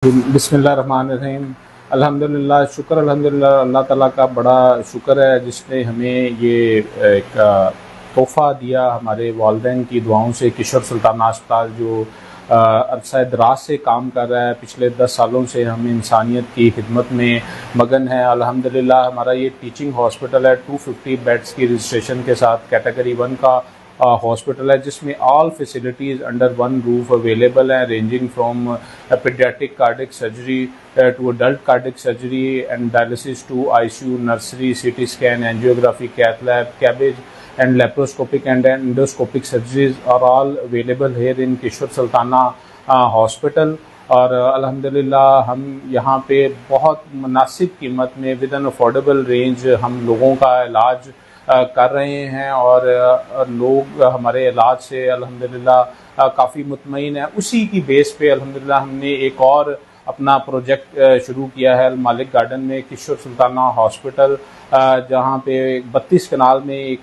बिस्मिल्लाहिर्रहमानिर्रहीम। अल्हम्दुलिल्लाह, शुक्र अल्हम्दुलिल्लाह, अल्लाह ताला का बड़ा शुक्र है जिसने हमें ये एक तोहफ़ा दिया हमारे वालिदैन की दुआओं से। किशोर सुल्ताना अस्पताल जो अरसा दराज से काम कर रहा है, पिछले 10 सालों से हम इंसानियत की खिदमत में मगन है। अल्हम्दुलिल्लाह हमारा ये टीचिंग हॉस्पिटल है, 250 बेड्स की रजिस्ट्रेशन के साथ कैटेगरी 1 का हॉस्पिटल है, जिसमें all facilities under one roof available हैं, ranging from pediatric cardiac surgery to adult cardiac surgery and dialysis to ICU, nursery, CT scan, angiography, cath lab, cabbage and laparoscopic and endoscopic surgeries are all available here in Kishore Sultana hospital। और अल्हम्दुलिल्लाह हम यहाँ पे बहुत मुनासिब कीमत में with an affordable range हम लोगों का इलाज कर रहे हैं और लोग हमारे इलाज से अल्हम्दुलिल्लाह काफ़ी मुतमईन है। उसी की बेस पे अल्हम्दुलिल्लाह हमने एक और अपना प्रोजेक्ट शुरू किया है मालिक गार्डन में, किशोर सुल्ताना हॉस्पिटल, जहाँ पे 32 कनाल में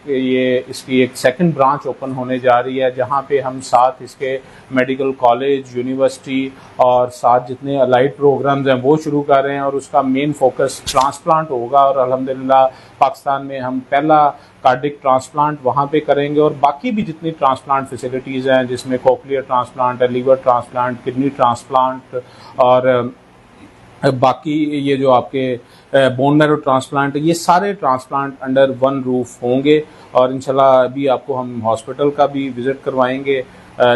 इसकी एक सेकंड ब्रांच ओपन होने जा रही है, जहाँ पे हम साथ इसके मेडिकल कॉलेज, यूनिवर्सिटी और साथ जितने अलाइड प्रोग्राम्स हैं वो शुरू कर रहे हैं। और उसका मेन फोकस ट्रांसप्लांट होगा और अल्हम्दुलिल्लाह पाकिस्तान में हम पहला कार्डिक ट्रांसप्लांट वहाँ पे करेंगे। और बाकी भी जितनी ट्रांसप्लांट फैसिलिटीज़ हैं, जिसमें कोक्लियर ट्रांसप्लांट है, लीवर ट्रांसप्लांट, किडनी ट्रांसप्लांट और बाकी ये जो आपके बोन मैरो ट्रांसप्लांट, ये सारे ट्रांसप्लांट अंडर वन रूफ होंगे। और इंशाल्लाह अभी आपको हम हॉस्पिटल का भी विज़िट करवाएंगे,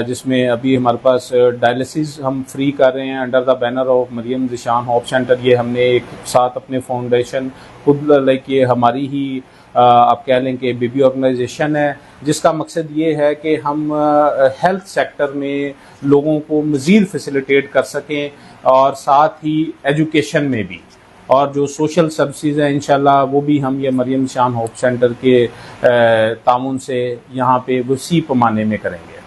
जिसमें अभी हमारे पास डायलिसिस हम फ्री कर रहे हैं under the banner of Mariam Zishan hope centre. ये हमने एक साथ अपने फाउंडेशन खुद ये हमारी ही आप कह लें कि बेबी ऑर्गेनाइजेशन है, जिसका मकसद ये है कि हम हेल्थ सेक्टर में लोगों को मज़ीद फैसिलिटेट कर सकें और साथ ही एजुकेशन में भी, और जो सोशल सर्विसेज हैं इंशाल्लाह वो भी हम ये मरियम ज़िशान होप सेंटर के ताउन से यहाँ पे वसी पैमाने में करेंगे।